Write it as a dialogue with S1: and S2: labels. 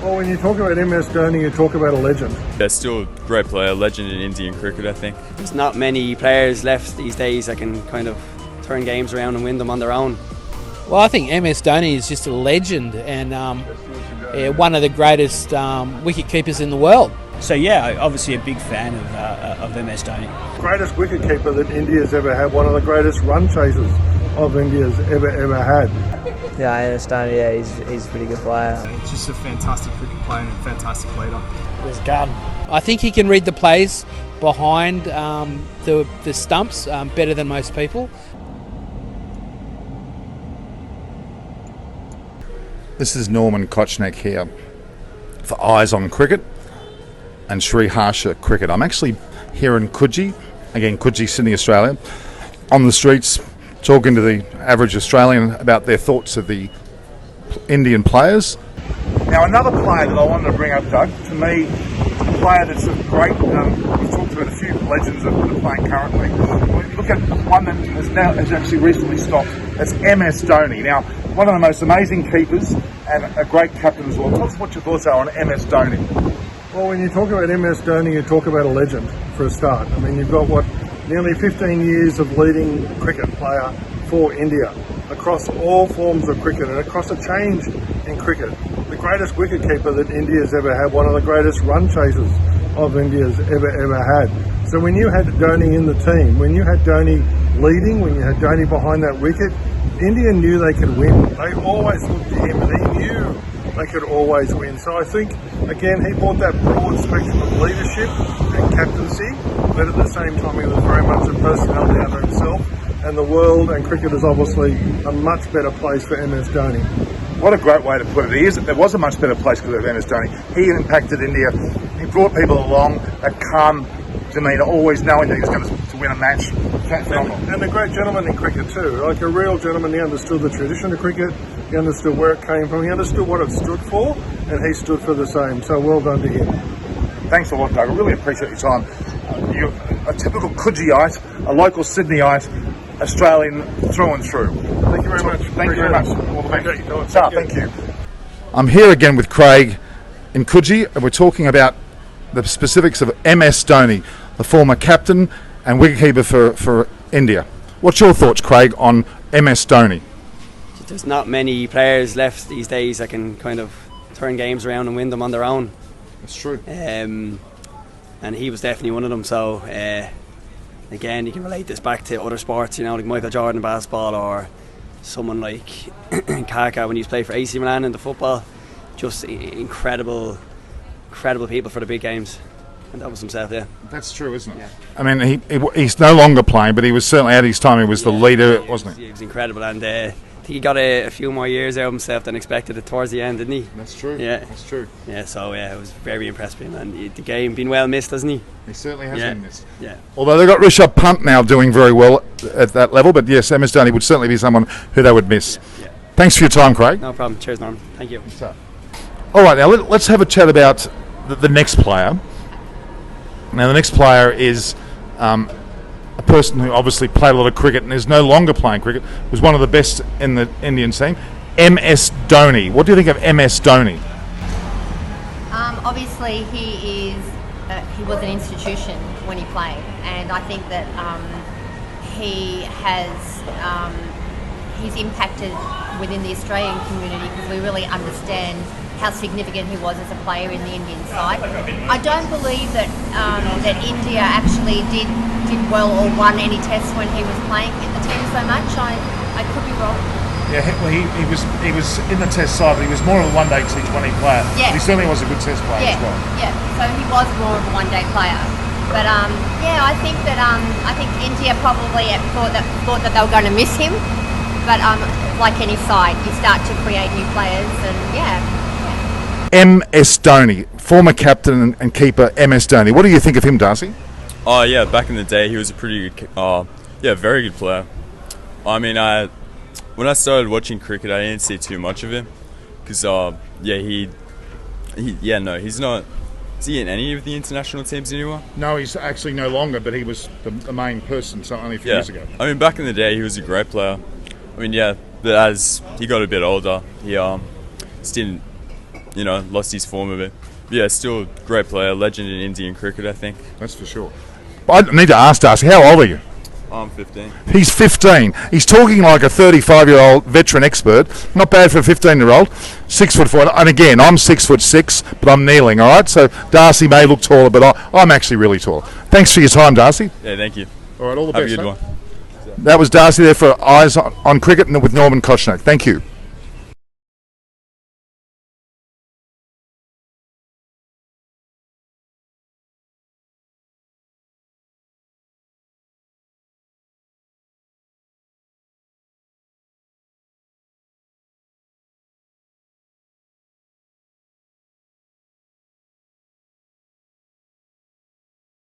S1: Well, when you talk about MS Dhoni, you talk about a legend.
S2: Yeah, still a great player, legend in Indian cricket, I think.
S3: There's not many players left these days that can kind of turn games around and win them on their own.
S4: Well, I think MS Dhoni is just a legend and one of the greatest wicket keepers in the world.
S5: So yeah, obviously a big fan of MS Dhoni.
S1: Greatest wicketkeeper that India's ever had, one of the greatest run chasers of India's ever had.
S6: Yeah, I understand. Yeah, he's a pretty good player.
S7: He's just a fantastic cricket player and a fantastic leader.
S5: There's gun.
S4: I think he can read the plays behind the stumps better than most people.
S8: This is Norman Kochnek here for Eyes on Cricket and Sri Harsha Cricket. I'm actually here in Coogee, again Coogee, Sydney, Australia, on the streets talking to the average Australian about their thoughts of the Indian players. Now another player that I wanted to bring up, Doug, to me, a player that's a great, we've talked about a few legends that are playing currently. When you look at one that has actually recently stopped, that's MS Dhoni. Now, one of the most amazing keepers and a great captain as well. Tell us what your thoughts are on MS Dhoni.
S1: Well, when you talk about MS Dhoni, you talk about a legend for a start. I mean, you've got nearly 15 years of leading cricket player for India across all forms of cricket and across a change in cricket. The greatest wicketkeeper that India's ever had, one of the greatest run chasers of India's ever had. So when you had Dhoni in the team, when you had Dhoni leading, when you had Dhoni behind that wicket, India knew they could win. They always looked to him and he knew they could always win. So I think, again, he brought that broad spectrum of leadership and captaincy, but at the same time he was very much a personality unto himself, and the world and cricket is obviously a much better place for MS Dhoni.
S8: What a great way to put it. There was a much better place because of MS Dhoni. He impacted India. He brought people along, that calm demeanour, always knowing that he was going to win a match. Phenomenal.
S1: And a great gentleman in cricket too. Like a real gentleman, he understood the tradition of cricket, he understood where it came from, he understood what it stood for, and he stood for the same. So well done to him.
S8: Thanks a lot, Doug. I really appreciate your time. You're a typical Coogieite, a local Sydneyite, Australian through and through.
S1: Thank you very much.
S8: Thank you very much. All the best. Thank you. I'm here again with Craig in Coogee, and we're talking about the specifics of MS Dhoni, the former captain and wicketkeeper for India. What's your thoughts, Craig, on MS Dhoni?
S3: There's not many players left these days that can kind of turn games around and win them on their own.
S8: That's true.
S3: And he was definitely one of them. So again, you can relate this back to other sports, like Michael Jordan in basketball, or someone like Kaká when he was playing for AC Milan in the football. Just incredible people for the big games. And that was himself, yeah.
S8: That's true, isn't it?
S3: Yeah.
S8: I mean, he's no longer playing, but he was certainly at his time. He was the leader, wasn't he?
S3: He was incredible, and I think he got a few more years out of himself than expected towards the end, didn't he?
S8: That's true.
S3: Yeah,
S8: that's true.
S3: Yeah, so I was very impressed with him, and the game been well missed, hasn't he?
S8: He certainly has been missed.
S3: Yeah.
S8: Although they've got Rishabh Pant now doing very well at that level, but yes, MS Dhoni would certainly be someone who they would miss.
S3: Yeah.
S8: Thanks for your time, Craig.
S3: No problem. Cheers, Norm. Thank you.
S8: All right, now let's have a chat about the next player. Now, the next player is a person who obviously played a lot of cricket and is no longer playing cricket, was one of the best in the Indian team, MS Dhoni. What do you think of MS Dhoni?
S9: Obviously, he was an institution when he played, and I think that he's impacted within the Australian community because we really understand how significant he was as a player in the Indian side. I don't believe that that India actually did well or won any tests when he was playing in the team so much. I could be wrong.
S8: Yeah, well, he was in the Test side, but he was more of a one-day T20 player.
S9: Yeah.
S8: He certainly was a good Test player as well.
S9: Yeah, so he was more of a one-day player. But I think that India probably thought that they were going to miss him. But like any side, you start to create new players, and
S8: MS Dhoni, former captain and keeper MS Dhoni. What do you think of him, Darcy?
S2: Oh yeah, back in the day he was a pretty good, very good player. I mean, when I started watching cricket, I didn't see too much of him because he's not. Is he in any of the international teams anymore?
S8: No, he's actually no longer, but he was the main person only a few years ago.
S2: I mean, back in the day he was a great player. I mean, but as he got a bit older, he lost his form a bit. But yeah, still a great player, legend in Indian cricket, I think.
S8: That's for sure. I need to ask Darcy, how old are you?
S2: I'm 15.
S8: He's 15. He's talking like a 35-year-old veteran expert. Not bad for a 15-year-old. 6'4", and again, I'm 6'6", but I'm kneeling. All right, so Darcy may look taller, but I'm actually really tall. Thanks for your time, Darcy.
S2: Yeah, thank you.
S8: All right, all the
S2: Have
S8: best.
S2: a good one.
S8: That was Darcy there for Eyes on Cricket with Norman Koshnak. Thank you.